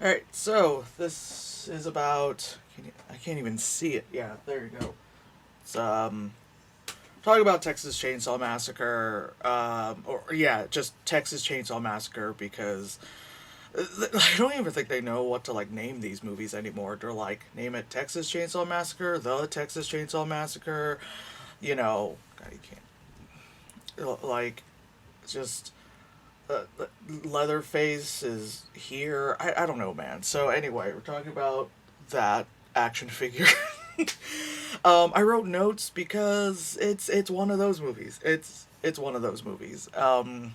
Alright, so this is about. I can't even see it. Yeah, there you go. It's, talking about Texas Chainsaw Massacre. Yeah, just Texas Chainsaw Massacre because I don't even think they know what to, like, name these movies anymore. They're like, name it Texas Chainsaw Massacre, The Texas Chainsaw Massacre, God, you can't. Like, just Leatherface is here. I don't know, man. So anyway, we're talking about that action figure. I wrote notes because it's one of those movies. It's one of those movies. I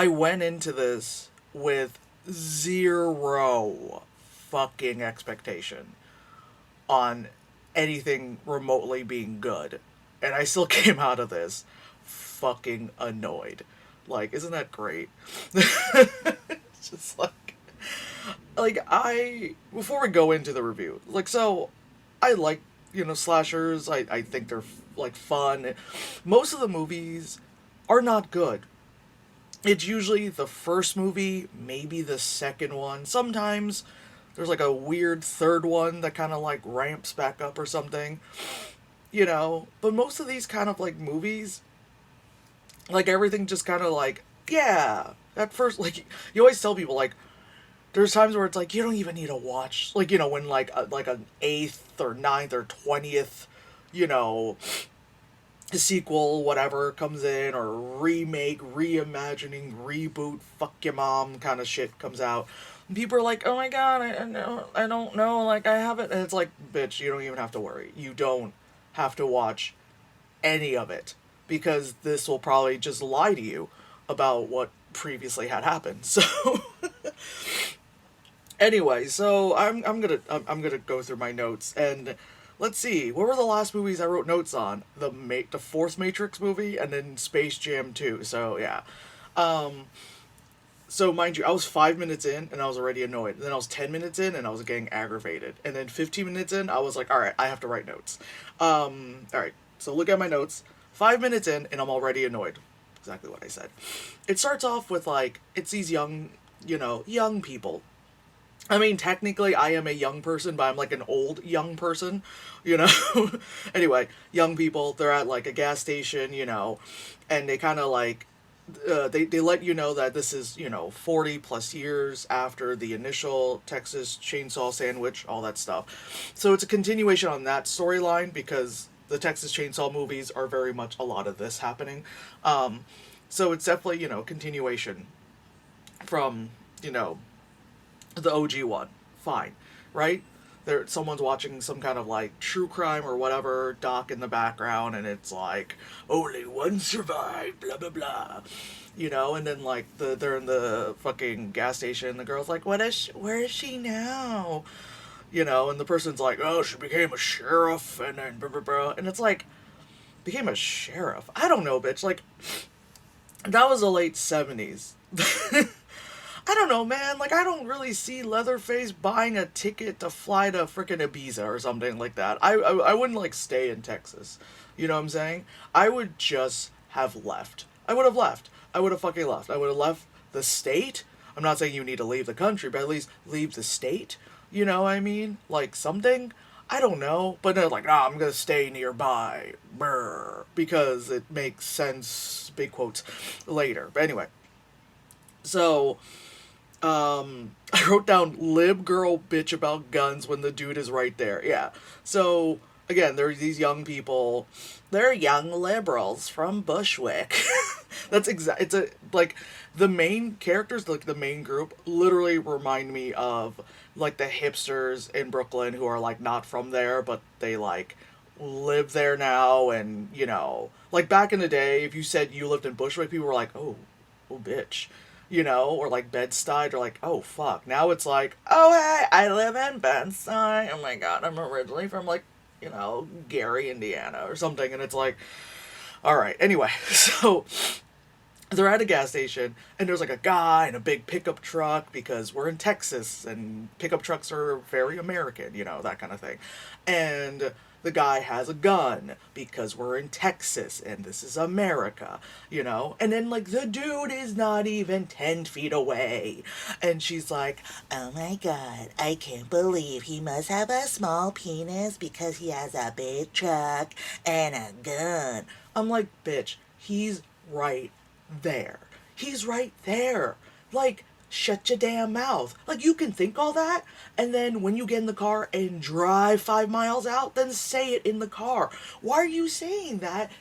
went into this with zero fucking expectation on anything remotely being good, and I still came out of this fucking annoyed. Like, isn't that great? It's just like I before we go into the review, I like, slashers. I think they're like fun. Most of the movies are not good. It's usually the first movie, maybe the second one. Sometimes there's like a weird third one that kind of like ramps back up or something, But most of these kind of like movies, like everything just kind of like, yeah. At first, like you always tell people, like there's times where it's like you don't even need to watch, like when like an eighth or ninth or 20th, you know, sequel, whatever, comes in, or remake, reimagining, reboot, fuck your mom kind of shit comes out. And people are like, oh my god, I don't know, like I haven't. And it's like, bitch, you don't even have to worry. You don't have to watch any of it because this will probably just lie to you about what previously had happened. So anyway, so I'm gonna go through my notes and let's see, what were the last movies I wrote notes on? The fourth Matrix movie and then Space Jam 2. So yeah. Um so mind you, I was 5 minutes in and I was already annoyed. And then I was 10 minutes in and I was getting aggravated. And then 15 minutes in, I was like, all right, I have to write notes. All right, so look at my notes. 5 minutes in and I'm already annoyed. Exactly what I said. It starts off with like it's these young people. I mean, technically, I am a young person, but I'm like an old young person, you know? Anyway, young people, they're at like a gas station, and they kind of like, they let you know that this is, 40 plus years after the initial Texas Chainsaw Sandwich, all that stuff. So it's a continuation on that storyline because the Texas Chainsaw movies are very much a lot of this happening. So it's definitely, continuation from, the OG one. Fine, right? Someone's watching some kind of like true crime or whatever doc in the background, and it's like only one survived, blah blah blah, And then like they're in the fucking gas station. The girl's like, Where is she now? And the person's like, oh, she became a sheriff, and then blah blah blah, and it's like became a sheriff. I don't know, bitch. Like that was the late 70s. I don't know, man. Like, I don't really see Leatherface buying a ticket to fly to frickin' Ibiza or something like that. I wouldn't, like, stay in Texas. You know what I'm saying? I would just have left. I would have left. I would have fucking left. I would have left the state. I'm not saying you need to leave the country, but at least leave the state. You know what I mean? Like, something. I don't know. But they're like, I'm gonna stay nearby. Brr. Because it makes sense, big quotes, later. But anyway. So, I wrote down lib girl bitch about guns when the dude is right there. Yeah. So again, there are these young people. They're young liberals from Bushwick. That's exact. It's a like the main characters, like the main group, literally remind me of like the hipsters in Brooklyn who are like not from there, but they like live there now, and like back in the day, if you said you lived in Bushwick, people were like, oh, bitch, or like Bed-Stuy, or like, oh fuck. Now it's like, oh hey, I live in Bed-Stuy. Oh my god, I'm originally from like, Gary, Indiana or something, and it's like, all right. Anyway, so they're at a gas station and there's like a guy in a big pickup truck because we're in Texas and pickup trucks are very American, that kind of thing. And the guy has a gun because we're in Texas and this is America, you know? And then, like, the dude is not even 10 feet away. And she's like, oh my god, I can't believe he must have a small penis because he has a big truck and a gun. I'm like, bitch, he's right there. He's right there. Like, shut your damn mouth. Like, you can think all that, and then when you get in the car and drive 5 miles out, then say it in the car. Why are you saying that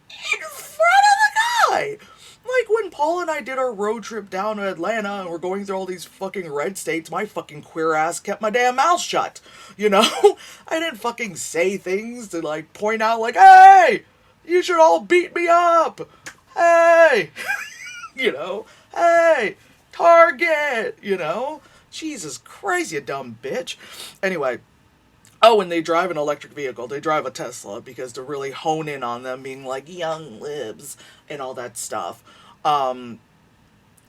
in front of the guy? Like, when Paul and I did our road trip down to Atlanta and we're going through all these fucking red states, my fucking queer ass kept my damn mouth shut. You know? I didn't fucking say things to, like, point out, like, hey, you should all beat me up. Hey, you know, hey, Target, you know? Jesus Christ, you dumb bitch. Anyway, oh, and they drive an electric vehicle. They drive a Tesla because to really hone in on them being like young libs and all that stuff.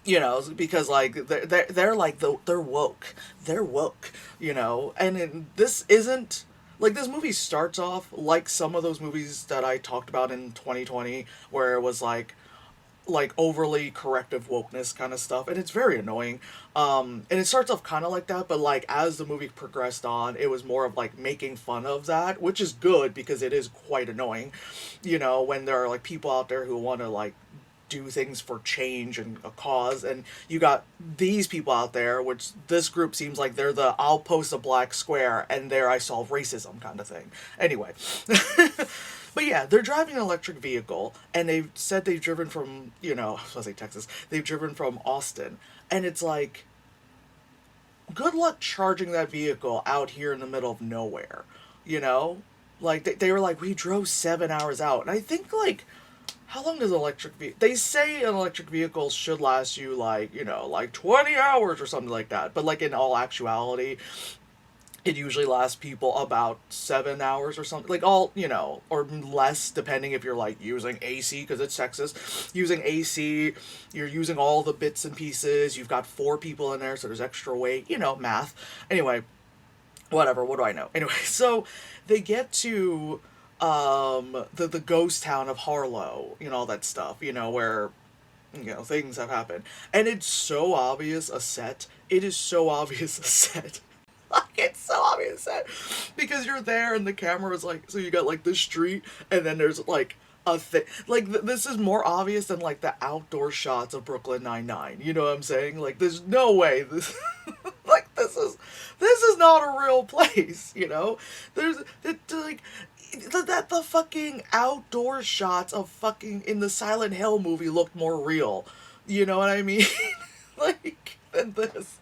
You know, because like they're like they're woke. They're woke, you know. And this isn't like this movie starts off like some of those movies that I talked about in 2020 where it was like overly corrective wokeness kind of stuff, and it's very annoying. And it starts off kind of like that, but like as the movie progressed on, it was more of like making fun of that, which is good because it is quite annoying, you know, when there are like people out there who want to like do things for change and a cause, and you got these people out there, which this group seems like they're the I'll post a black square and there I solve racism kind of thing. Anyway. But yeah, they're driving an electric vehicle, and they've said they've driven from, you know, I was going to say Texas, they've driven from Austin, and it's like, good luck charging that vehicle out here in the middle of nowhere, you know? Like, they were like, we drove 7 hours out, and I think, like, how long does an electric vehicle... They say an electric vehicle should last you, like, you know, like 20 hours or something like that, but, like, in all actuality, it usually lasts people about 7 hours or something, like all, you know, or less depending if you're like using AC because it's Texas. Using AC, you're using all the bits and pieces. You've got 4 people in there, so there's extra weight, you know, math. Anyway, whatever. What do I know? Anyway, so they get to the ghost town of Harlow, you know, all that stuff, you know, where you know things have happened, and it's so obvious a set. It is so obvious a set. Like, it's so obvious that because you're there and the camera is like, so you got like the street and then there's like a thing, like this is more obvious than like the outdoor shots of Brooklyn Nine-Nine, you know what I'm saying? Like, there's no way this like this is not a real place, you know? There's like the fucking outdoor shots of fucking in the Silent Hill movie looked more real, you know what I mean? Like, than this.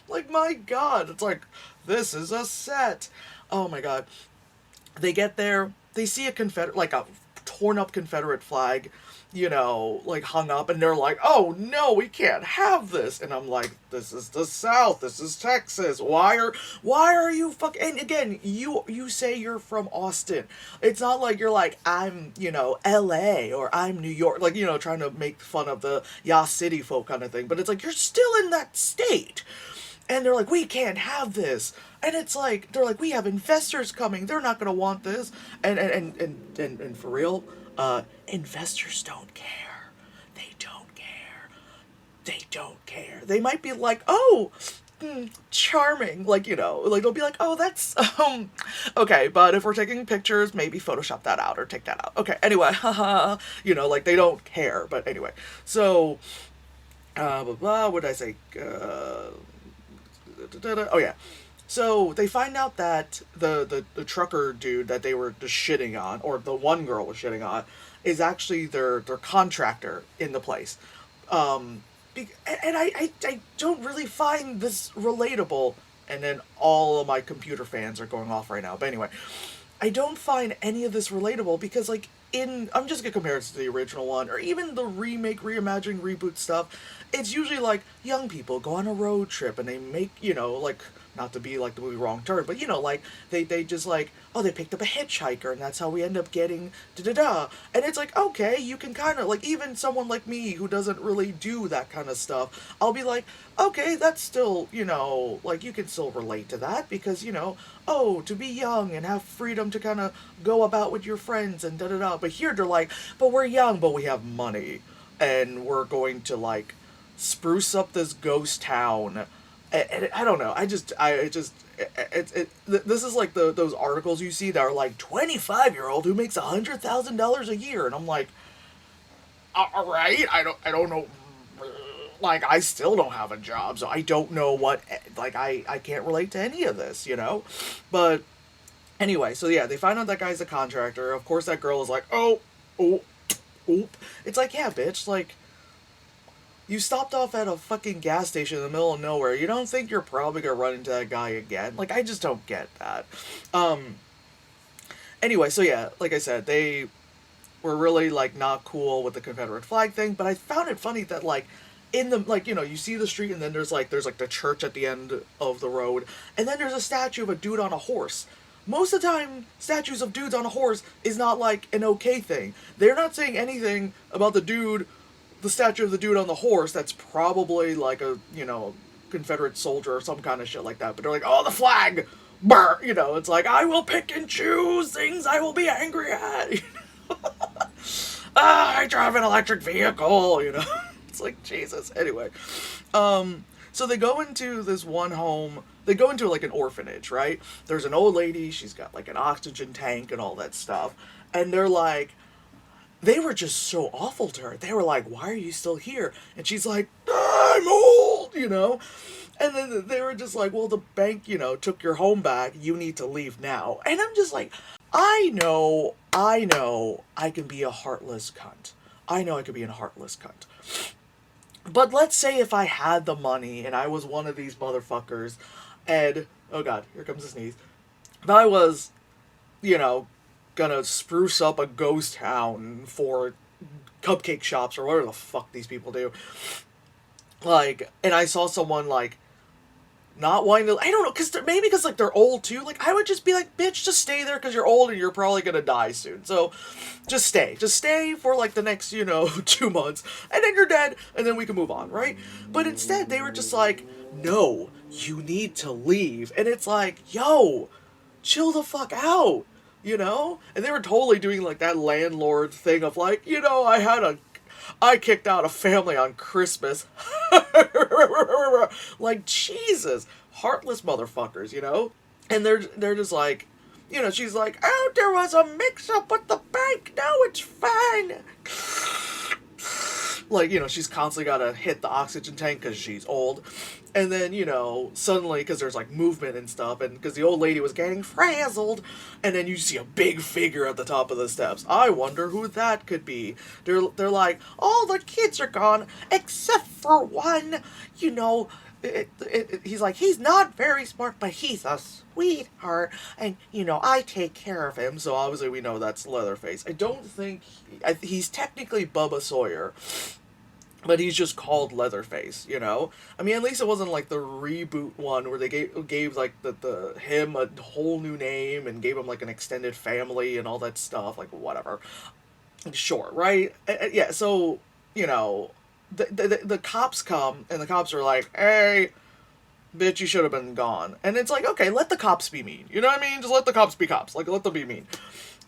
Like, my god, it's like, this is a set. Oh my god. They get there, they see a like a torn up Confederate flag, you know, like hung up, and they're like, oh no, we can't have this. And I'm like, this is the South, this is Texas. Why are you fucking, and again, you say you're from Austin. It's not like you're like, I'm, you know, LA or I'm New York, like, you know, trying to make fun of the Ya City folk kind of thing. But it's like, you're still in that state. And they're like, we can't have this. And it's like, they're like, we have investors coming. They're not going to want this. And for real, investors don't care. They don't care. They don't care. They might be like, oh, charming. Like, you know, like they'll be like, oh, that's, okay. But if we're taking pictures, maybe Photoshop that out or take that out. Okay. Anyway, haha. You know, like they don't care. But anyway, so, what did I say? Oh yeah, so they find out that the trucker dude that they were just shitting on, or the one girl was shitting on, is actually their contractor in the place. And I don't really find this relatable. And then all of my computer fans are going off right now. But anyway, I don't find any of this relatable because, like, I'm just gonna compare it to the original one, or even the remake, reboot stuff. It's usually like young people go on a road trip and they make, you know, like not to be like the movie Wrong Turn, but like they just like, oh, they picked up a hitchhiker and that's how we end up getting da da da. And it's like, okay, you can kind of like, even someone like me who doesn't really do that kind of stuff, I'll be like, okay, that's still, like you can still relate to that because, oh, to be young and have freedom to kind of go about with your friends and da da da. But here they're like, but we're young, but we have money and we're going to like spruce up this ghost town. And I don't know. This is like those articles you see that are like 25-year-old who makes $100,000 a year, and I'm like, all right, I don't know. Like, I still don't have a job, so I don't know what. Like, I can't relate to any of this. But anyway, so yeah, they find out that guy's a contractor. Of course, that girl is like, oh, oh, oh. It's like, yeah, bitch, like you stopped off at a fucking gas station in the middle of nowhere. You don't think you're probably gonna run into that guy again? Like, I just don't get that. Anyway, so yeah, like I said, they were really like not cool with the Confederate flag thing, but I found it funny that like in the like you see the street and then there's like the church at the end of the road, and then there's a statue of a dude on a horse. Most of the time, statues of dudes on a horse is not like an okay thing. They're not saying anything about the statue of the dude on the horse that's probably like a, Confederate soldier or some kind of shit like that. But they're like, oh, the flag! Brr! It's like, I will pick and choose things I will be angry at. I drive an electric vehicle. It's like, Jesus. Anyway. So they go into this one home. They go into like an orphanage, right? There's an old lady. She's got like an oxygen tank and all that stuff. And they're like, they were just so awful to her. They were like, why are you still here? And she's like, I'm old. And then they were just like, well, the bank, took your home back. You need to leave now. And I'm just like, I know I can be a heartless cunt. I know I could be a heartless cunt. But let's say if I had the money and I was one of these motherfuckers and, oh God, here comes the sneeze. If I was, gonna spruce up a ghost town for cupcake shops or whatever the fuck these people do. Like, and I saw someone, like, not wanting to, I don't know, maybe because, like, they're old, too. Like, I would just be like, bitch, just stay there because you're old and you're probably gonna die soon. So, just stay. Just stay for, like, the next, 2 months. And then you're dead, and then we can move on, right? But instead, they were just like, no, you need to leave. And it's like, yo, chill the fuck out. And they were totally doing like that landlord thing of like, I kicked out a family on Christmas. Like, Jesus, heartless motherfuckers. And they're just like, she's like, oh, there was a mix-up with the bank. Now it's fine. Like, she's constantly got to hit the oxygen tank because she's old. And then, suddenly, because there's, like, movement and stuff, and because the old lady was getting frazzled, and then you see a big figure at the top of the steps. I wonder who that could be. They're like, all the kids are gone, except for one. He's like, he's not very smart, but he's a sweetheart, and, I take care of him, so obviously we know that's Leatherface. I don't think, he's technically Bubba Sawyer, but he's just called Leatherface, I mean, at least it wasn't like the reboot one where they gave like him a whole new name and gave him like an extended family and all that stuff, like whatever. Sure, right? Yeah, so, the cops come and the cops are like, hey, bitch, you should have been gone. And it's like, okay, let the cops be mean. You know what I mean? Just let the cops be cops. Like, let them be mean.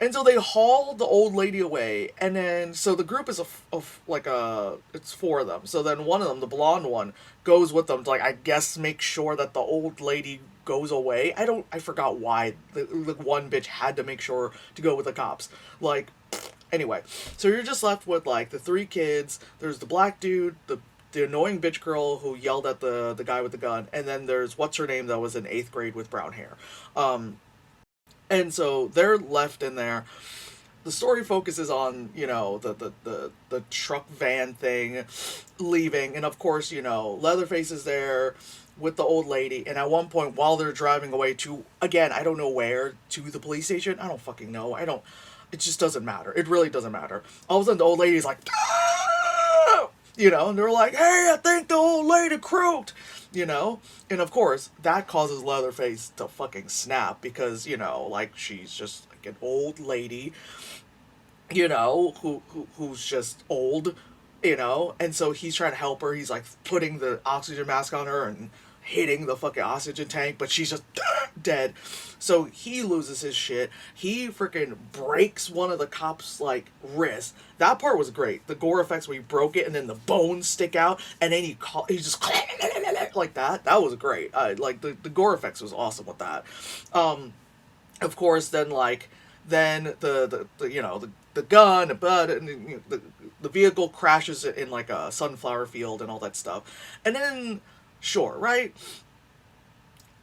And so they haul the old lady away, and then, so the group is it's 4 of them. So then one of them, the blonde one, goes with them to, like, I guess make sure that the old lady goes away. I forgot why the one bitch had to make sure to go with the cops. Like, anyway. So you're just left with, like, the 3 kids, there's the black dude, the annoying bitch girl who yelled at the guy with the gun, and then there's, what's her name, that was in 8th grade with brown hair. And so they're left in there. The story focuses on, the truck van thing leaving. And of course, Leatherface is there with the old lady. And at one point, while they're driving away to, again, I don't know where, to the police station. I don't fucking know. It just doesn't matter. It really doesn't matter. All of a sudden, the old lady's like, ah! And they're like, hey, I think the old lady croaked, and of course that causes Leatherface to fucking snap because like she's just like an old lady, who's just old, and so he's trying to help her. He's like putting the oxygen mask on her and hitting the fucking oxygen tank, but she's just dead. So he loses his shit. He freaking breaks one of the cops' like wrists. That part was great. The gore effects where he broke it and then the bones stick out and then he just like that. That was great. Like the gore effects was awesome with that. Of course, then the gun, the blood, and the vehicle crashes in like a sunflower field and all that stuff, and then sure, right,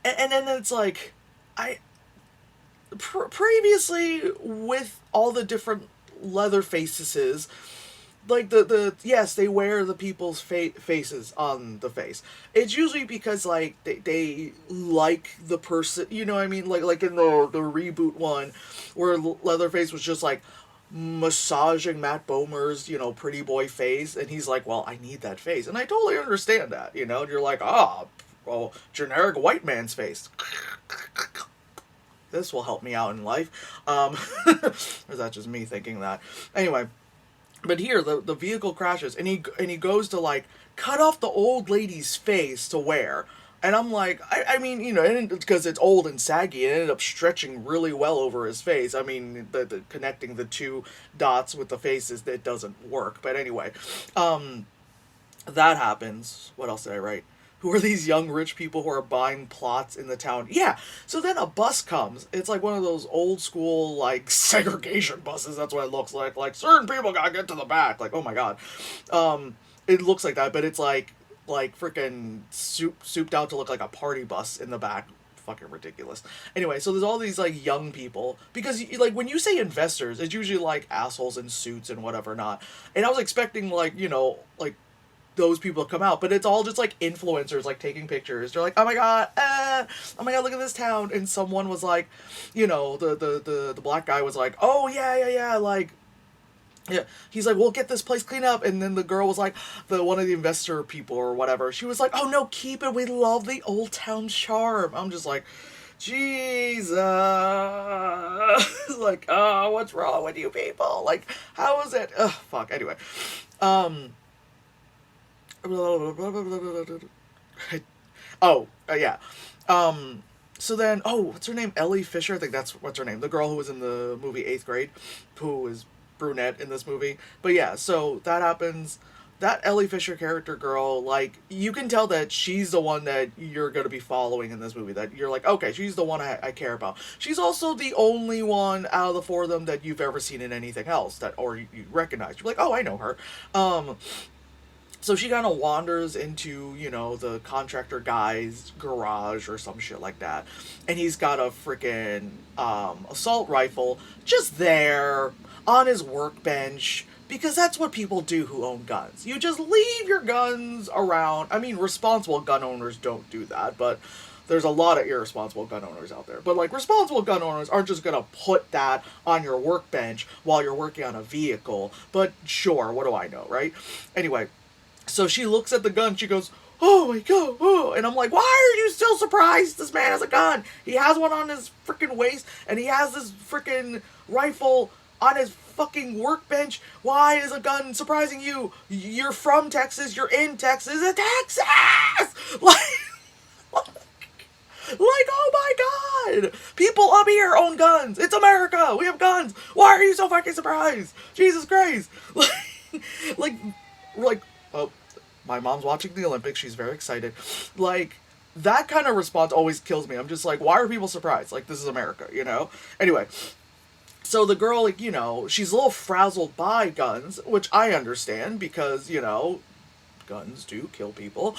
and then it's like I previously with all the different leather faces, like yes, they wear the people's faces on the face. It's usually because like they like the person, you know what I mean, like in the reboot one where Leatherface was just like massaging Matt Bomer's pretty boy face, and he's like, well, I need that face, and I totally understand that, and you're like, well, generic white man's face. This will help me out in life. Or is that just me thinking that? Anyway, but here the vehicle crashes and he goes to like cut off the old lady's face to wear. And I'm like, I mean, because it's old and saggy, it ended up stretching really well over his face. I mean, the connecting the two dots with the faces, that doesn't work. But anyway, that happens. What else did I write? Who are these young rich people who are buying plots in the town? Yeah, so then a bus comes. It's like one of those old school, like, segregation buses. That's what it looks like. Like, certain people gotta get to the back. Like, oh my god. It looks like that, but it's like freaking souped out to look like a party bus in the back. Fucking ridiculous. Anyway, so there's all these like young people, because like when you say investors, it's usually like assholes in suits and whatever not. And I was expecting like like those people to come out, but it's all just like influencers like taking pictures. They're like, oh my god, look at this town. And someone was like, the black guy was like, oh yeah, like, yeah, he's like, we'll get this place cleaned up. And then the girl was like, one of the investor people or whatever, she was like, oh no, keep it, we love the old town charm. I'm just like, Jesus. Like, oh, what's wrong with you people? Like, how is it? Ugh, fuck. Anyway, yeah. So then, what's her name? Ellie Fisher? I think that's what's her name. The girl who was in the movie 8th Grade, who is brunette in this movie. But yeah, so that happens. That Ellie Fisher character girl, like, you can tell that she's the one that you're going to be following in this movie. That you're like, okay, she's the one I care about. She's also the only one out of the four of them that you've ever seen in anything else, or you recognize. You're like, oh, I know her. So she kind of wanders into, the contractor guy's garage or some shit like that. And he's got a freaking assault rifle just there on his workbench, because that's what people do who own guns. You just leave your guns around. I mean, responsible gun owners don't do that, but there's a lot of irresponsible gun owners out there. But, like, responsible gun owners aren't just going to put that on your workbench while you're working on a vehicle. But sure, what do I know, right? Anyway, so she looks at the gun, she goes, oh my god, oh. And I'm like, why are you still surprised this man has a gun? He has one on his freaking waist, and he has this freaking rifle on his fucking workbench. Why is a gun surprising you? You're from Texas, you're in Texas, Texas! Like, oh my god! People up here own guns! It's America! We have guns! Why are you so fucking surprised? Jesus Christ! Like, oh, my mom's watching the Olympics. She's very excited. Like, that kind of response always kills me. I'm just like, why are people surprised? Like, this is America, Anyway, so the girl, like, she's a little frazzled by guns, which I understand because, guns do kill people.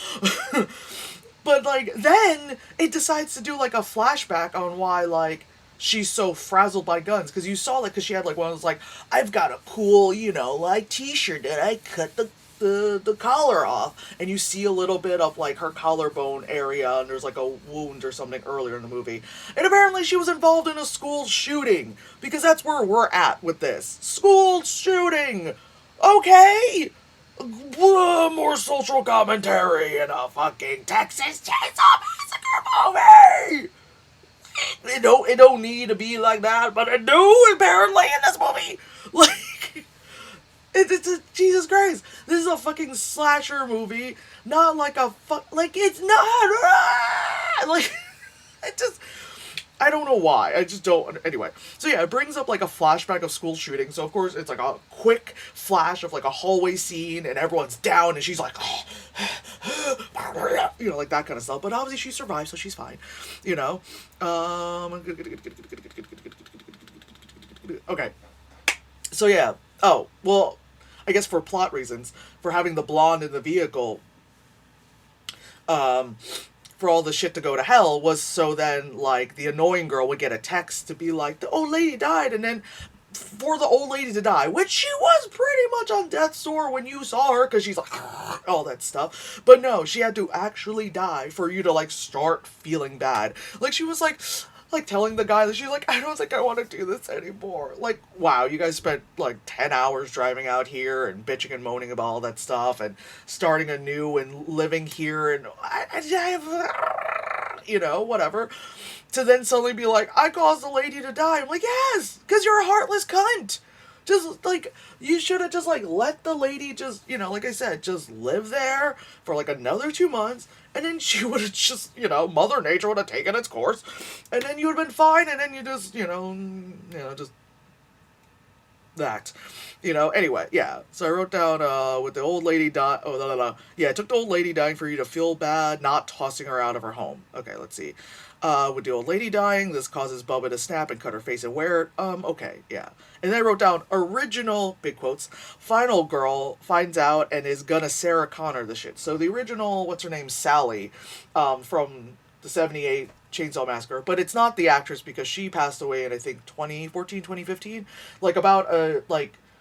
But, like, then it decides to do, like, a flashback on why, like, she's so frazzled by guns. Because you saw, like, because she had, like, one of those, like, I've got a cool, like, t-shirt that I cut the collar off, and you see a little bit of like her collarbone area, and there's like a wound or something earlier in the movie. And apparently she was involved in a school shooting, because that's where we're at with this. School shooting! Okay! more social commentary in a fucking Texas Chainsaw Massacre movie. It don't need to be like that, but it do apparently in this movie. Like, it's Jesus Christ. This is a fucking slasher movie, not like a like it's not like it just I don't know why. I just don't. Anyway, so yeah, it brings up like a flashback of school shooting. So of course it's like a quick flash of like a hallway scene, and everyone's down, and she's like, like that kind of stuff. But obviously she survived, so she's fine. You know. Okay. So yeah. Oh well, I guess for plot reasons, for having the blonde in the vehicle, um, for all the shit to go to hell was so then like the annoying girl would get a text to be like the old lady died, and then for the old lady to die, which she was pretty much on death's door when you saw her, because she's like all that stuff, but no, she had to actually die for you to like start feeling bad. Like she was like telling the guy that she's like, I don't think I want to do this anymore. Like, wow, you guys spent like 10 hours driving out here and bitching and moaning about all that stuff and starting anew and living here, and whatever. To then suddenly be like, I caused the lady to die. I'm like, yes, because you're a heartless cunt. Just like, you should have just like let the lady just, like I said, just live there for like another 2 months, and then she would have just, Mother Nature would have taken its course, and then you would have been fine, and then you just, just that. Anyway, yeah. So I wrote down, with the old lady die. Oh, no, no, no. Yeah, it took the old lady dying for you to feel bad, not tossing her out of her home. Okay, let's see. With the old lady dying, this causes Bubba to snap and cut her face and wear it. Okay, yeah. And then I wrote down, original, big quotes, final girl finds out and is gonna Sarah Connor the shit. So the original, what's her name, Sally, from the 78 Chainsaw Massacre, but it's not the actress because she passed away in, I think, 2014, 2015. Like, about,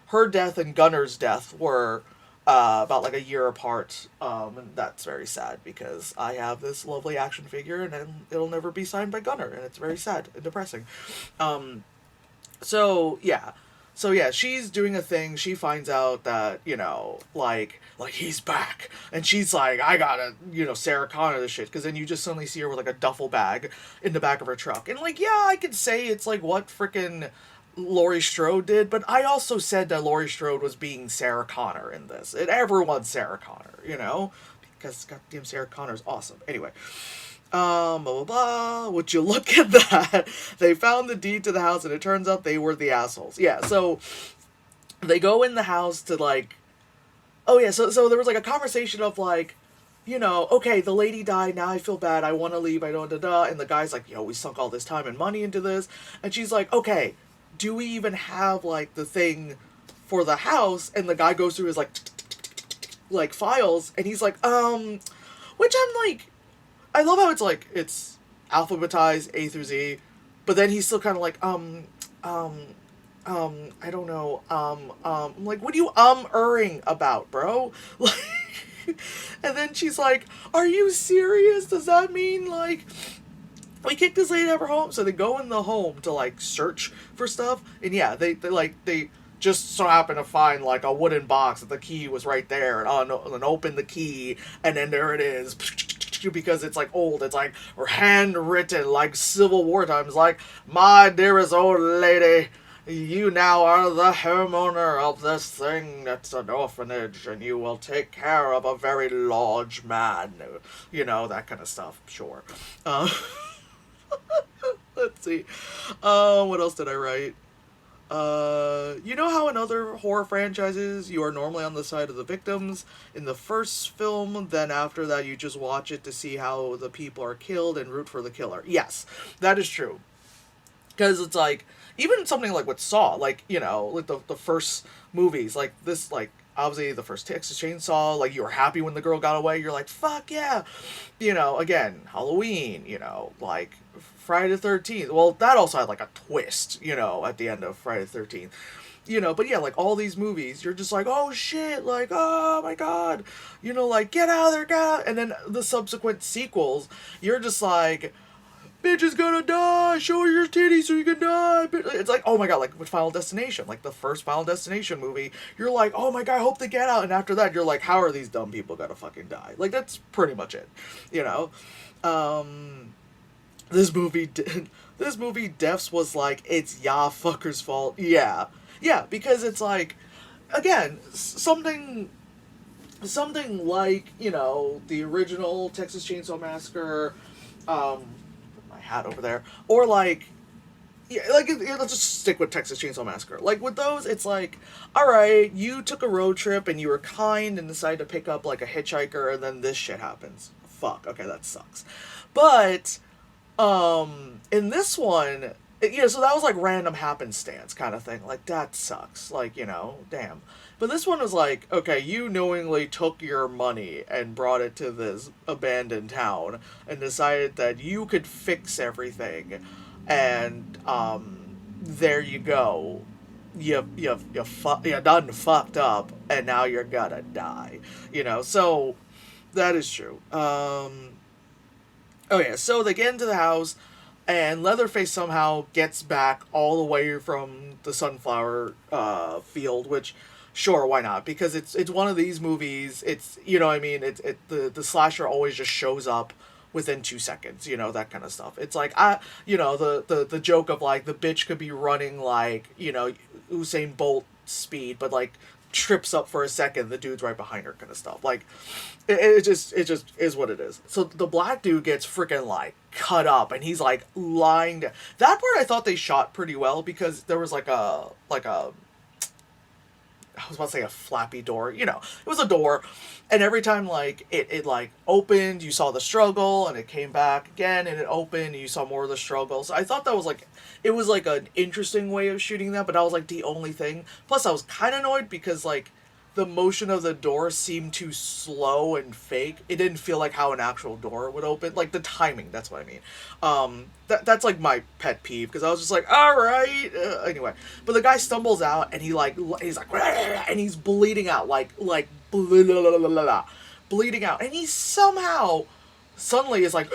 her death and Gunner's death were about like a year apart, and that's very sad because I have this lovely action figure, and it'll never be signed by Gunner, and it's very sad and depressing. So yeah, she's doing a thing. She finds out that like he's back, and she's like, I gotta Sarah Connor this shit, because then you just suddenly see her with like a duffel bag in the back of her truck, and like, yeah, I could say it's like what frickin' Laurie Strode did, but I also said that Laurie Strode was being Sarah Connor in this. And everyone's Sarah Connor, because goddamn Sarah Connor's awesome. Anyway, blah blah blah. Would you look at that? They found the deed to the house, and it turns out they were the assholes. Yeah, so they go in the house to like, oh yeah, so there was like a conversation of like, okay, the lady died, now I feel bad, I want to leave, I don't, and the guy's like, we sunk all this time and money into this, and she's like, okay, do we even have like the thing for the house? And the guy goes through his like files, and he's like, which I'm like, I love how it's like it's alphabetized A through Z, but then he's still kind of like, I don't know, I'm like, what are you erring about, bro? Like, and then she's like, are you serious? Does that mean like we kicked this lady out of her home? So they go in the home to like search for stuff, and yeah, they just so happen to find like a wooden box that the key was right there, and open the key, and then there it is, because it's like old, it's like handwritten like Civil War times, like, my dearest old lady, you now are the homeowner of this thing that's an orphanage, and you will take care of a very large man, that kind of stuff. Sure. Let's see. What else did I write? How in other horror franchises you are normally on the side of the victims in the first film, then after that you just watch it to see how the people are killed and root for the killer. Yes, that is true. Because it's like, even something like with Saw, like, like the first movies, like this, like, obviously the first Texas Chainsaw, like, you were happy when the girl got away, you're like, fuck yeah. Again, Halloween, like, Friday the 13th. Well, that also had like a twist, at the end of Friday the 13th. But yeah, like all these movies, you're just like, oh shit, like, oh my god, like, get out of there, get out. And then the subsequent sequels, you're just like, bitch is gonna die, show her your titties so you can die. It's like, oh my god, like with Final Destination, like the first Final Destination movie, you're like, oh my god, I hope they get out, and after that you're like, how are these dumb people gonna fucking die? Like, that's pretty much it, you know. This movie this movie Defs was like, it's ya fucker's fault. Yeah, because it's like, again, something like, you know, the original Texas Chainsaw Massacre, my hat over there, or like, yeah, like, let's just stick with Texas Chainsaw Massacre. Like, with those, it's like, alright, you took a road trip and you were kind and decided to pick up, like, a hitchhiker, and then this shit happens. Fuck, okay, that sucks. But, in this one, so that was, like, random happenstance kind of thing. Like, that sucks. Like, you know, damn. But this one was like, okay, you knowingly took your money and brought it to this abandoned town and decided that you could fix everything, and there you go. You done fucked up, and now you're gonna die. You know, so that is true. Oh yeah, so they get into the house, and Leatherface somehow gets back all the way from the sunflower field, which, sure, why not? Because it's one of these movies. It's, you know what I mean. The slasher always just shows up within 2 seconds, you know, that kind of stuff. It's like, the joke of like the bitch could be running like, you know, Usain Bolt speed, but like trips up for a second, the dude's right behind her, kind of stuff. Like, it just is what it is. So the black dude gets freaking like cut up, and he's like lying down. That part I thought they shot pretty well, because there was like a I was about to say a flappy door, you know, it was a door, and every time like it like opened, you saw the struggle, and it came back again, and it opened, and you saw more of the struggle. So I thought that was like, it was like an interesting way of shooting that, but that was like the only thing. Plus I was kind of annoyed because like the motion of the door seemed too slow and fake. It didn't feel like how an actual door would open. Like the timing, that's what I mean. That's like my pet peeve, because I was just like, all right. Anyway, but the guy stumbles out, and he's like, and he's bleeding out, like bleeding out, and he somehow suddenly is like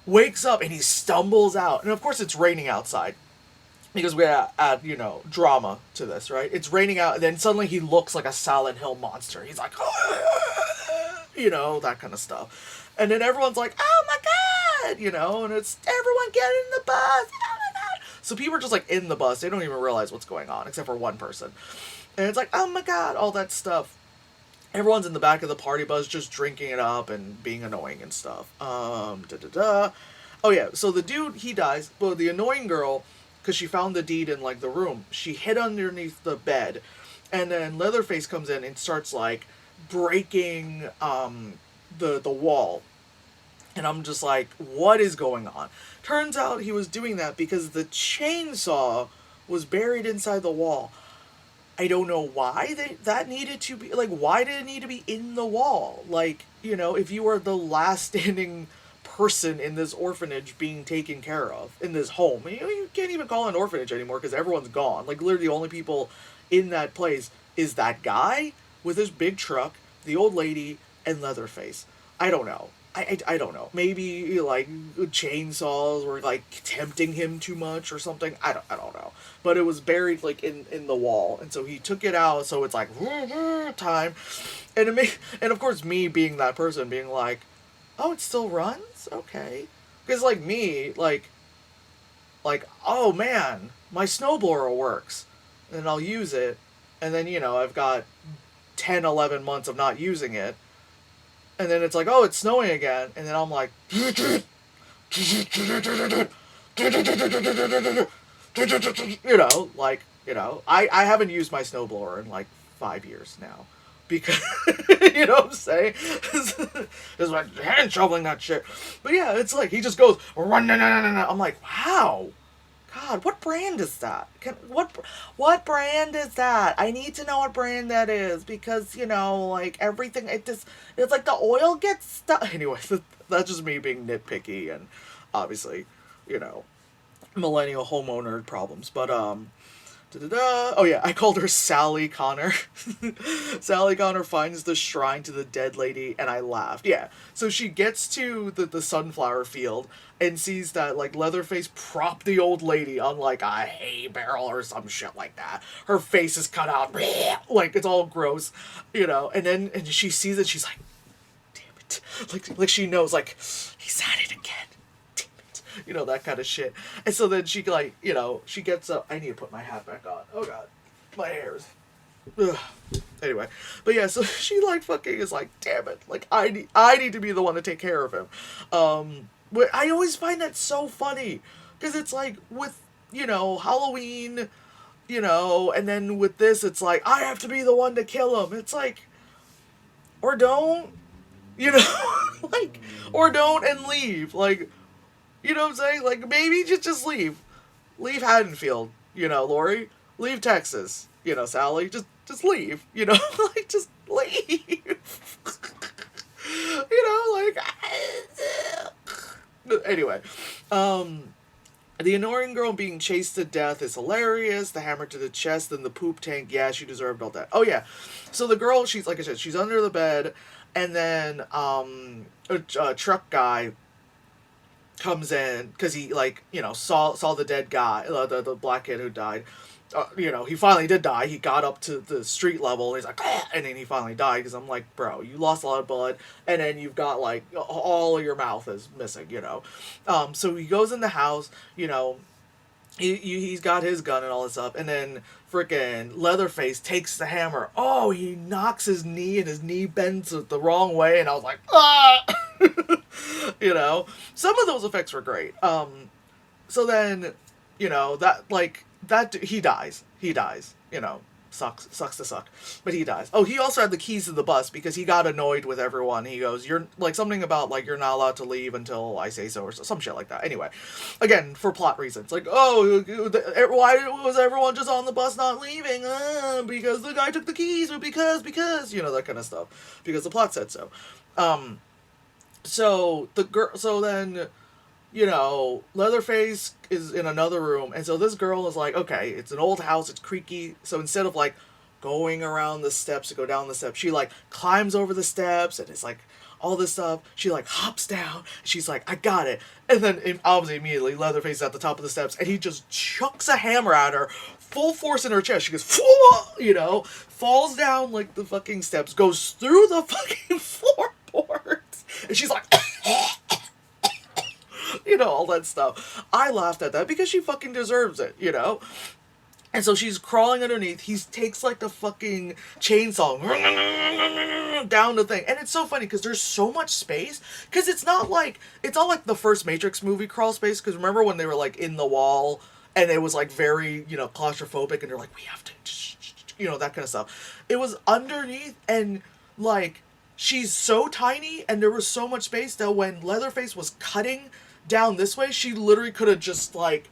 wakes up, and he stumbles out, and of course it's raining outside, because we add, you know, drama to this, right? It's raining out, and then suddenly he looks like a Silent Hill monster. He's like, you know, that kind of stuff. And then everyone's like, oh my god, you know, and it's, everyone get in the bus, oh my god. So people are just like in the bus, they don't even realize what's going on, except for one person. And it's like, oh my god, all that stuff. Everyone's in the back of the party bus just drinking it up and being annoying and stuff. Oh yeah, so the dude, he dies, but the annoying girl, because she found the deed in like the room, she hid underneath the bed, and then Leatherface comes in and starts like breaking the wall, and I'm just like, what is going on? Turns out he was doing that because the chainsaw was buried inside the wall. I don't know why that needed to be, like, why did it need to be in the wall? Like, you know, if you were the last standing person in this orphanage being taken care of, in this home, you can't even call it an orphanage anymore because everyone's gone. Like, literally the only people in that place is that guy with his big truck, the old lady, and Leatherface. I don't know. I don't know. Maybe like chainsaws were like tempting him too much or something. I don't know. But it was buried like in the wall, and so he took it out. So it's like time, and and of course me being that person being like, oh, it still runs, okay, because like me like oh man, my snowblower works, and I'll use it, and then, you know, I've got 10, 11 months of not using it. And then it's like, oh, it's snowing again. And then I'm like, you know, like, you know, I haven't used my snowblower in like 5 years now. Because, you know what I'm saying? It's like hand shoveling that shit. But yeah, it's like, he just goes, I'm like, wow. God, what brand is that? What brand is that? I need to know what brand that is, because, you know, like, everything, it's like the oil gets stuck. Anyway, that's just me being nitpicky, and obviously, you know, millennial homeowner problems. But Da-da-da. Oh yeah, I called her Sally Connor. Sally Connor finds the shrine to the dead lady, and I laughed. Yeah, so she gets to the sunflower field and sees that like Leatherface propped the old lady on like a hay barrel or some shit like that. Her face is cut out, like it's all gross, you know. And then and she sees it, she's like, damn it, like she knows like he's at it again. You know, that kind of shit. And so then she, like, you know, she gets up. I need to put my hat back on. Oh, God. My hair's. Ugh. Anyway. But yeah, so she, like, fucking is like, damn it. Like, I need to be the one to take care of him. But I always find that so funny. Because it's like, with, you know, Halloween, you know, and then with this, it's like, I have to be the one to kill him. It's like, or don't. You know? Like, or don't and leave. Like, you know what I'm saying? Like, maybe just leave. Leave Haddonfield, you know, Lori. Leave Texas, you know, Sally. Just leave, you know? Like, just leave. You know, like... Anyway. The annoying girl being chased to death is hilarious. The hammer to the chest and the poop tank. Yeah, she deserved all that. Oh, yeah. So the girl, she's, like I said, she's under the bed. And then, a truck guy comes in because he like you know saw the dead guy, the black kid who died. You know, he finally did die. He got up to the street level. And he's like, ah! And then he finally died. Because I'm like, bro, you lost a lot of blood, and then you've got like all of your mouth is missing. You know, so he goes in the house. You know, he's got his gun and all this stuff, and then freaking Leatherface takes the hammer. Oh, he knocks his knee, and his knee bends the wrong way, and I was like, ah. You know, some of those effects were great. So then, you know, that like that he dies. You know, sucks to suck, but he dies. Oh, he also had the keys to the bus because he got annoyed with everyone. He goes, "You're like something about like you're not allowed to leave until I say so," or some shit like that. Anyway, again for plot reasons, like oh, why was everyone just on the bus not leaving? Because the guy took the keys, or because you know that kind of stuff. Because the plot said so. So the girl. So then, you know, Leatherface is in another room, and so this girl is like, okay, it's an old house, it's creaky. So instead of like going around the steps to go down the steps, she like climbs over the steps, and it's like all this stuff. She like hops down. She's like, I got it. And then obviously immediately Leatherface is at the top of the steps, and he just chucks a hammer at her, full force in her chest. She goes, you know, falls down like the fucking steps, goes through the fucking floorboards. And she's like, you know, all that stuff. I laughed at that because she fucking deserves it, you know? And so she's crawling underneath. He takes like the fucking chainsaw down the thing. And it's so funny because there's so much space. Because it's not like the first Matrix movie crawl space. Because remember when they were like in the wall and it was like very, you know, claustrophobic and they're like, we have to, you know, that kind of stuff. It was underneath and like... She's so tiny, and there was so much space that when Leatherface was cutting down this way, she literally could have just, like,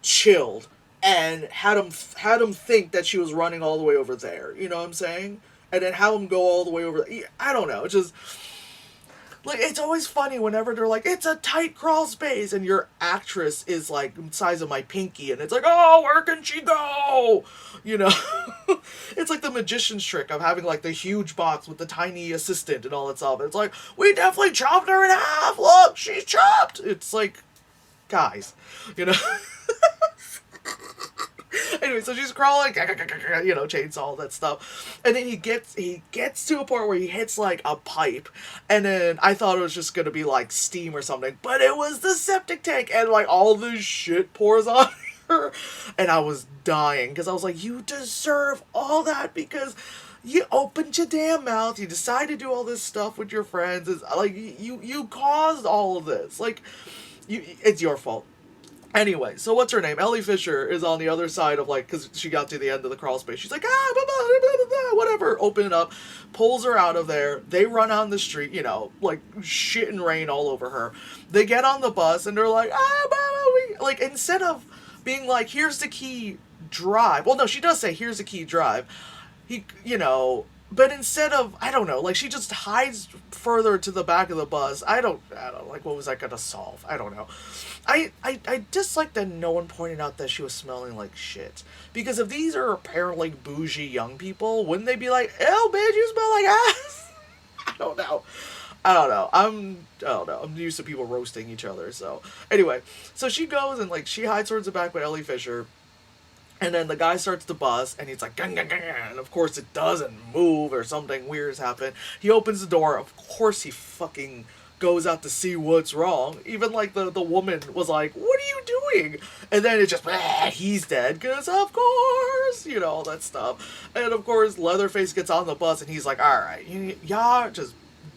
chilled and had him think that she was running all the way over there. You know what I'm saying? And then have him go all the way over there. I don't know. It's just... Like, it's always funny whenever they're like, it's a tight crawl space, and your actress is, like, the size of my pinky, and it's like, oh, where can she go? You know? It's like the magician's trick of having, like, the huge box with the tiny assistant and all that stuff. It's like, we definitely chopped her in half! Look, she's chopped! It's like, guys, you know? Anyway, so she's crawling, you know, chainsaw, all that stuff. And then he gets to a point where he hits, like, a pipe. And then I thought it was just going to be, like, steam or something. But it was the septic tank. And, like, all this shit pours on her. And I was dying. Because I was like, you deserve all that because... You opened your damn mouth. You decided to do all this stuff with your friends. It's like, you caused all of this. Like, it's your fault. Anyway, so what's her name? Ellie Fisher is on the other side of, like, because she got to the end of the crawl space. She's like, whatever, open it up, pulls her out of there. They run on the street, you know, like, shit and rain all over her. They get on the bus, and they're like, like, instead of being like, here's the key, drive. Well, no, she does say, here's the key, drive. You know, but instead of, I don't know, like she just hides further to the back of the bus. I don't like, what was I gonna solve? I don't know. I dislike that no one pointed out that she was smelling like shit. Because if these are apparently bougie young people, wouldn't they be like, ew, bitch, you smell like ass? I don't know. I don't know. I'm used to people roasting each other. So anyway, so she goes and like she hides towards the back with Ellie Fisher. And then the guy starts the bus, and he's like, gang, gang, gang, and of course it doesn't move, or something weird has happened. He opens the door, of course he fucking goes out to see what's wrong. Even like the woman was like, what are you doing? And then it just, he's dead, because of course, you know, all that stuff. And of course, Leatherface gets on the bus, and he's like, alright, y'all just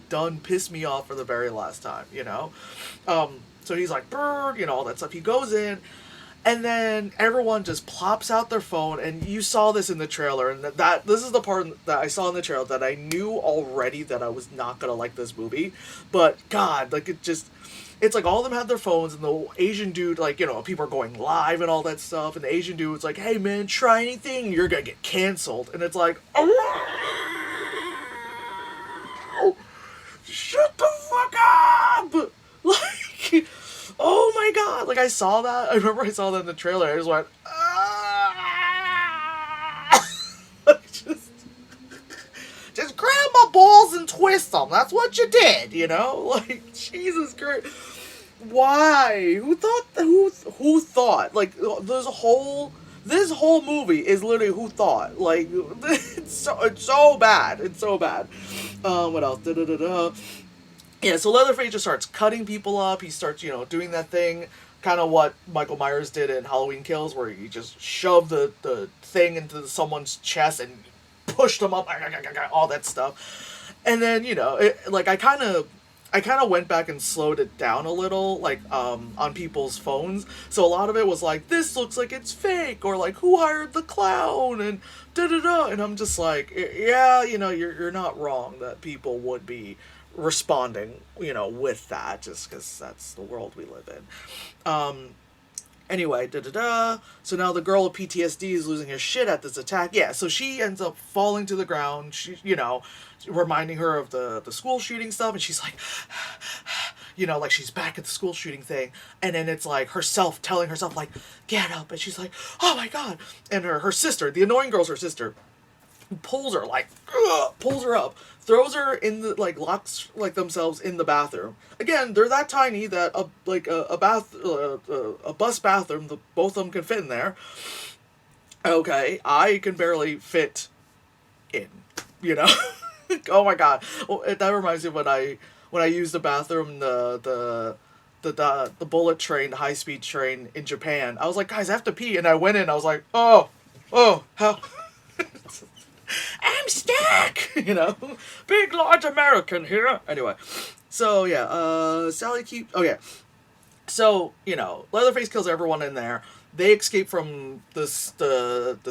done piss me off for the very last time, you know? So he's like, brr, you know, all that stuff. He goes in, and then everyone just plops out their phone, and you saw this in the trailer, and that this is the part that I saw in the trailer that I knew already that I was not gonna like this movie. But God, like it's like all of them had their phones, and the Asian dude, like, you know, people are going live and all that stuff, and the Asian dude's like, hey man, try anything, you're gonna get canceled. And it's like, oh, shut the fuck up! Like, oh my god! Like, I saw that. I remember I saw that in the trailer. I just went, like, just grab my balls and twist them. That's what you did, you know? Like, Jesus Christ. Why? Who thought? Who thought? Like, this whole movie is literally who thought. Like, it's so bad. It's so bad. What else? Da-da-da-da. Yeah, so Leatherface just starts cutting people up. He starts, you know, doing that thing, kind of what Michael Myers did in Halloween Kills, where he just shoved the thing into someone's chest and pushed them up, all that stuff. And then, you know, like, I kind of went back and slowed it down a little, like, on people's phones. So a lot of it was like, this looks like it's fake, or like, who hired the clown, and da-da-da. And I'm just like, yeah, you know, you're not wrong that people would be responding, you know, with that, just because that's the world we live in. Anyway, da-da-da. So now the girl with PTSD is losing her shit at this attack. Yeah, so she ends up falling to the ground, she, you know, reminding her of the school shooting stuff, and she's like, you know, like she's back at the school shooting thing, and then it's like herself telling herself, like, get up, and she's like, oh my god. And her sister, the annoying girl's her sister, pulls her, like, pulls her up, throws her in the, like, locks, like, themselves in the bathroom. Again, they're that tiny that a bus bathroom, both of them can fit in there. Okay, I can barely fit in, you know? Oh my god. Well, that reminds me of when I used the bathroom, the bullet train, the high-speed train in Japan. I was like, guys, I have to pee, and I went in, I was like, oh, how... I'm stuck, you know, big large American here. Anyway, so yeah, Sally keeps. Oh yeah, so you know, Leatherface kills everyone in there. They escape from the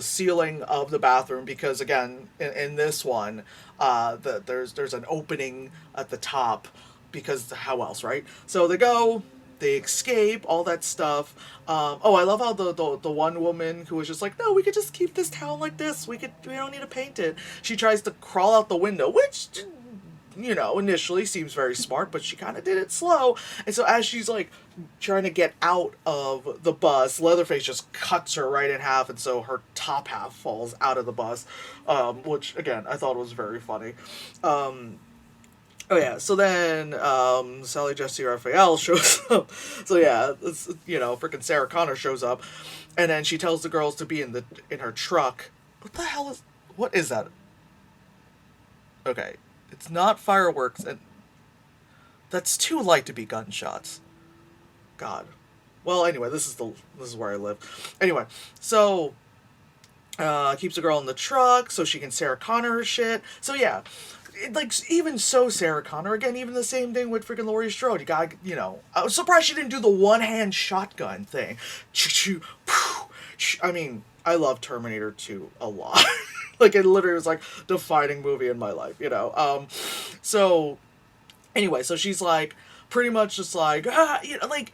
ceiling of the bathroom because again, in this one, there's an opening at the top because how else, right? So they go. They escape, all that stuff. I love how the one woman who was just like, no, we could just keep this town like this. We don't need to paint it. She tries to crawl out the window, which, you know, initially seems very smart, but she kind of did it slow. And so as she's like trying to get out of the bus, Leatherface just cuts her right in half, and so her top half falls out of the bus, which again I thought was very funny. Oh yeah, so then Sally Jesse Raphael shows up. So yeah, it's, you know, freaking Sarah Connor shows up, and then she tells the girls to be in her truck. What is that? Okay, it's not fireworks, and that's too light to be gunshots. God. Well, anyway, this is where I live. Anyway, so keeps the girl in the truck so she can Sarah Connor her shit. So yeah. Like, even so, Sarah Connor, again, even the same thing with freaking Laurie Strode. You got, you know, I was surprised she didn't do the one-hand shotgun thing. I mean, I love Terminator 2 a lot. Like, it literally was, like, the defining movie in my life, you know? So, anyway, so she's, like, pretty much just, like, you know, like,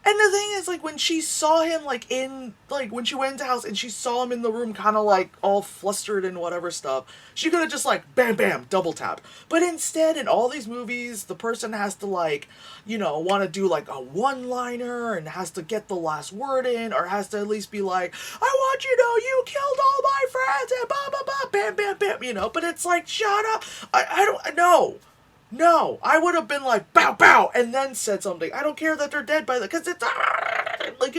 And the thing is, like, when she saw him, like, when she went into the house and she saw him in the room kind of, like, all flustered and whatever stuff, she could have just, like, bam, bam, double tap. But instead, in all these movies, the person has to, like, want to do, like, a one-liner and has to get the last word in, or has to at least be like, I want you to know you killed all my friends, and blah, blah, blah, bam, bam, bam, but it's like, shut up. I don't, no. No, I would have been like, bow, bow, and then said something. I don't care that they're dead by the, because it's, like,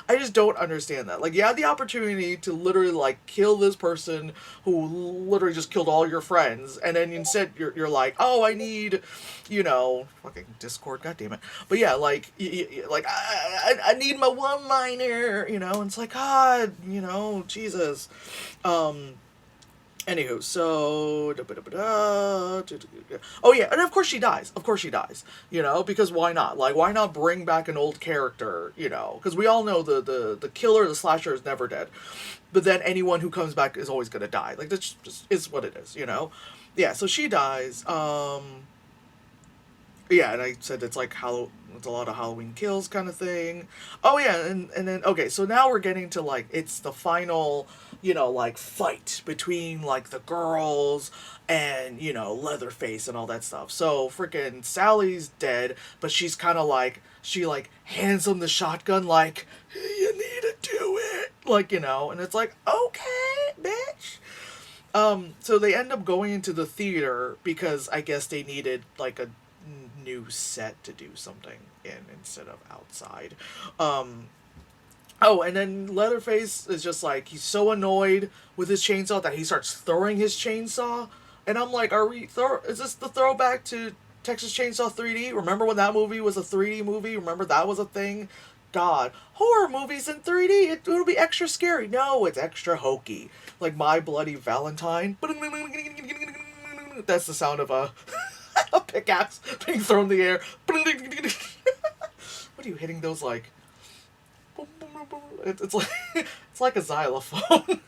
I just don't understand that. Like, you had the opportunity to literally, like, kill this person who literally just killed all your friends, and then instead you're like, oh, I need, fucking Discord, goddammit. But yeah, like, like, I need my one-liner, and it's like, God, Jesus. Anywho, so oh yeah, and of course she dies. Of course she dies. Because why not? Like, why not bring back an old character? Because we all know the killer, the slasher, is never dead, but then anyone who comes back is always gonna die. Like, that's just is what it is. Yeah. So she dies. Yeah, and I said it's like it's a lot of Halloween Kills kind of thing. Oh yeah, and then okay, so now we're getting to, like, it's the final, like, fight between, like, the girls and, Leatherface and all that stuff. So freaking Sally's dead, but she's kind of like, she, like, hands him the shotgun, like, you need to do it, like, and it's like, okay, bitch. So they end up going into the theater because I guess they needed, like, a new set to do something in instead of outside. Oh, and then Leatherface is just like, he's so annoyed with his chainsaw that he starts throwing his chainsaw, and I'm like, is this the throwback to Texas Chainsaw 3D? Remember when that movie was a 3D movie? Remember that was a thing? God, horror movies in 3D, it'll be extra scary. No, it's extra hokey. Like My Bloody Valentine. That's the sound of a pickaxe being thrown in the air. What are you hitting those, like? It's like it's like a xylophone.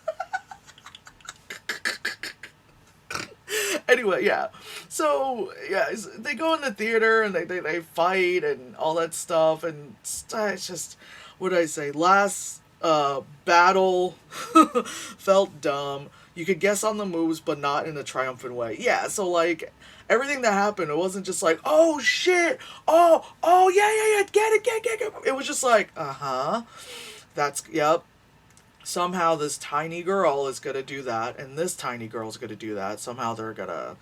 Anyway, yeah. So yeah, they go in the theater and they fight and all that stuff, and it's just, what did I say? Last battle felt dumb. You could guess on the moves, but not in a triumphant way. Yeah, so, like, everything that happened, it wasn't just like, oh shit, oh yeah, get it. It was just like, yep. Somehow this tiny girl is gonna do that, and this tiny girl's gonna do that. Somehow they're gonna,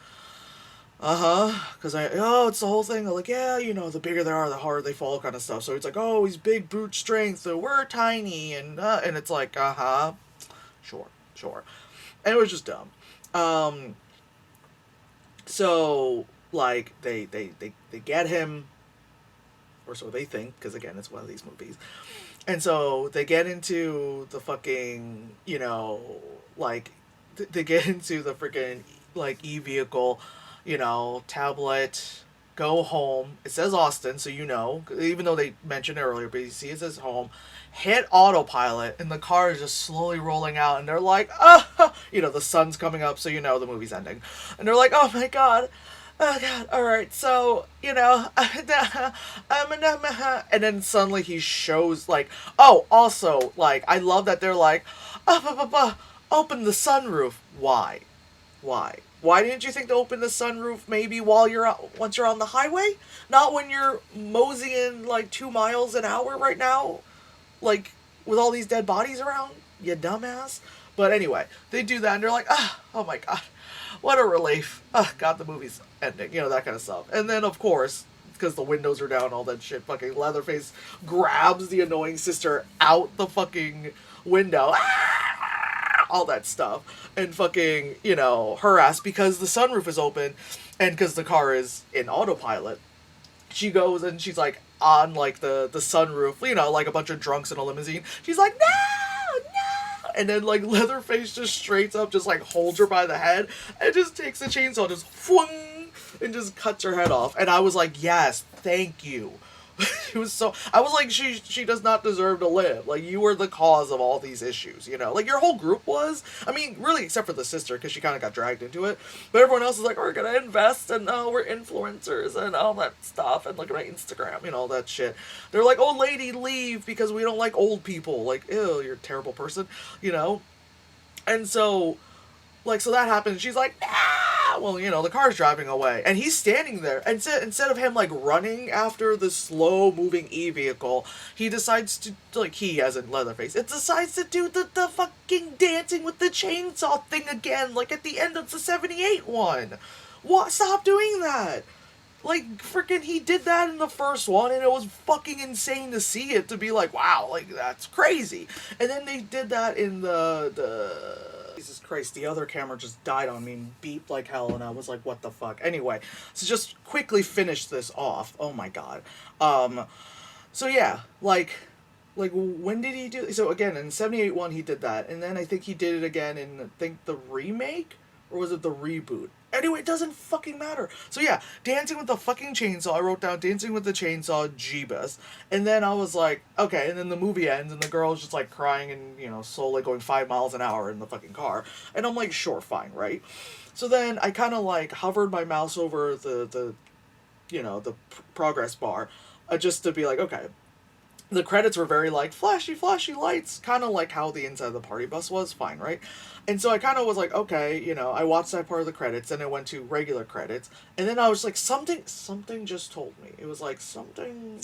because it's the whole thing. Like, yeah, the bigger they are, the harder they fall, kind of stuff. So it's like, oh, he's big brute strength, so we're tiny, and it's like, sure. And it was just dumb. So, like, they get him, or so they think, because again, it's one of these movies. And so they get into the fucking, like, they get into the freaking, like, e-vehicle, tablet, go home. It says Austin, so even though they mentioned it earlier, but you see it says home. Hit autopilot, and the car is just slowly rolling out, and they're like, the sun's coming up, so the movie's ending. And they're like, oh my god, alright, so, and then suddenly he shows, like, oh, also, like, I love that they're like, open the sunroof. Why? Why didn't you think to open the sunroof maybe once you're on the highway? Not when you're moseying, like, 2 miles an hour right now? Like, with all these dead bodies around, you dumbass. But anyway, they do that, and they're like, oh my god, what a relief. God, the movie's ending, that kind of stuff. And then, of course, because the windows are down, all that shit, fucking Leatherface grabs the annoying sister out the fucking window, all that stuff, and fucking, her ass, because the sunroof is open, and because the car is in autopilot, she goes and she's like, on, like, the sunroof, like a bunch of drunks in a limousine. She's like, no! And then, like, Leatherface just straight up just, like, holds her by the head and just takes the chainsaw, just whoong, and just cuts her head off. And I was like, yes, thank you. She was so. I was like, she does not deserve to live. Like, you were the cause of all these issues. You know, like your whole group was. I mean, really, except for the sister, because she kind of got dragged into it. But everyone else is like, we're gonna invest, and we're influencers and all that stuff, and look at my Instagram, you know, all that shit. They're like, oh, lady, leave because we don't like old people. Like, ew, you're a terrible person. You know, and so like, so that happens. She's like, ah! Well, you know, the car's driving away. And he's standing there. And instead of him, like, running after the slow-moving E-vehicle, he decides to, like, he, as in Leatherface, it decides to do the fucking dancing with the chainsaw thing again, like, at the end of the 78 one. What? Stop doing that! Like, freaking, he did that in the first one, and it was fucking insane to see it, to be like, wow, like, that's crazy. And then they did that in the Jesus Christ, the other camera just died on me and beeped like hell, and I was like, what the fuck? Anyway, so just quickly finish this off. Oh my god. So yeah, like, when did he do... So, again, in 78 one, he did that, and then I think he did it again in, I think, the remake? Or was it the reboot? Anyway, it doesn't fucking matter. So yeah, Dancing with the fucking Chainsaw. I wrote down Dancing with the Chainsaw, Jeebus. And then I was like, okay, and then the movie ends and the girl's just like crying and, you know, slowly going 5 miles an hour in the fucking car. And I'm like, sure, fine, right? So then I kind of like hovered my mouse over the you know, the progress bar, just to be like, okay. The credits were very like flashy, flashy lights, kind of like how the inside of the party bus was, fine, right? And so I kind of was like, okay, you know, I watched that part of the credits, and it went to regular credits, and then I was like, something just told me. It was like something.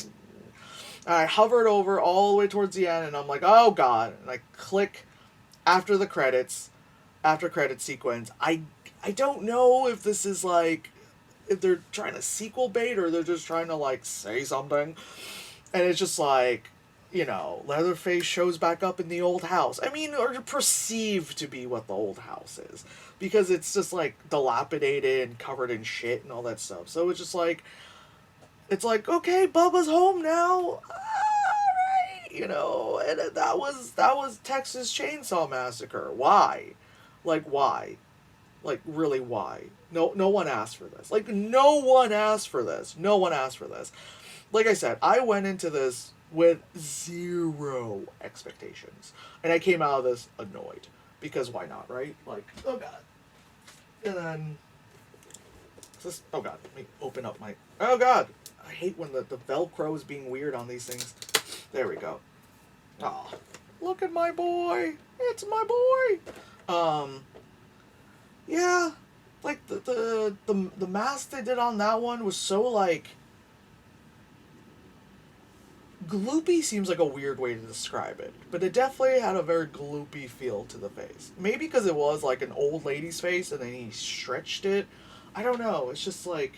And I hovered over all the way towards the end, and I'm like, oh god, and I click after the credits, after credit sequence. I don't know if this is like, if they're trying to sequel bait or they're just trying to like say something. And it's just like, you know, Leatherface shows back up in the old house. I mean, or perceived to be what the old house is. Because it's just, like, dilapidated and covered in shit and all that stuff. So it's just like, it's like, okay, Bubba's home now. Alright, you know, and that was Texas Chainsaw Massacre. Why? Like, why? Like, really, why? No one asked for this. Like, no one asked for this. No one asked for this. Like I said, I went into this with zero expectations. And I came out of this annoyed. Because why not, right? Like, oh god. And then... oh god, let me open up my... Oh god! I hate when the Velcro is being weird on these things. There we go. Aw. Look at my boy! It's my boy! Yeah. Like, the mask they did on that one was so, like... Gloopy seems like a weird way to describe it, but it definitely had a very gloopy feel to the face. Maybe because it was like an old lady's face and then he stretched it. I don't know. It's just like,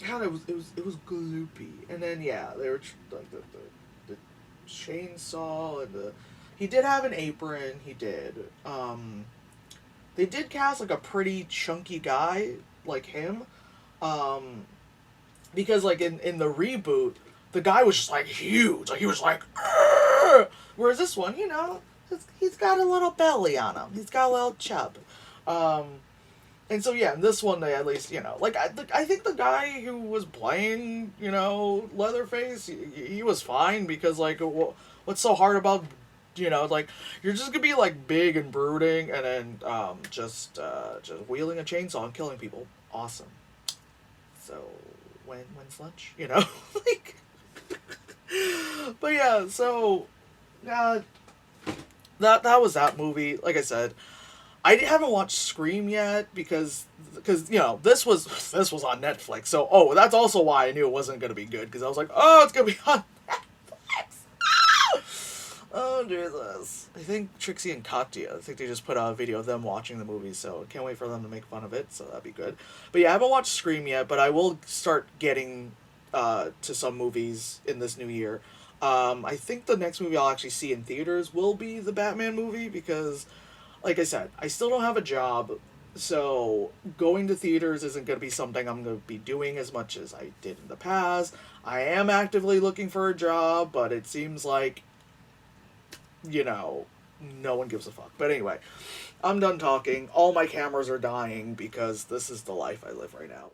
God, it was gloopy. And then yeah, they were like the chainsaw and he did have an apron. He did. They did cast like a pretty chunky guy like him, because like in the reboot. The guy was just, like, huge. Like, he was like, argh! Whereas this one, you know, he's got a little belly on him. He's got a little chub. And so, yeah, in this one, they at least, you know, like, I think the guy who was playing, you know, Leatherface, he was fine because, like, what's so hard about, you know, like, you're just gonna be, like, big and brooding and then just wielding a chainsaw and killing people. Awesome. So, when's lunch? You know? Like... But yeah, so that was that movie. Like I said, I haven't watched Scream yet because you know this was on Netflix. So that's also why I knew it wasn't gonna be good because I was like, oh, it's gonna be on Netflix. Oh Jesus! I think Trixie and Katya. I think they just put out a video of them watching the movie. So I can't wait for them to make fun of it. So that'd be good. But yeah, I haven't watched Scream yet, but I will start getting to some movies in this new year. I think the next movie I'll actually see in theaters will be the Batman movie because, like I said, I still don't have a job, so going to theaters isn't going to be something I'm going to be doing as much as I did in the past. I am actively looking for a job, but it seems like, you know, no one gives a fuck. But anyway, I'm done talking. All my cameras are dying because this is the life I live right now.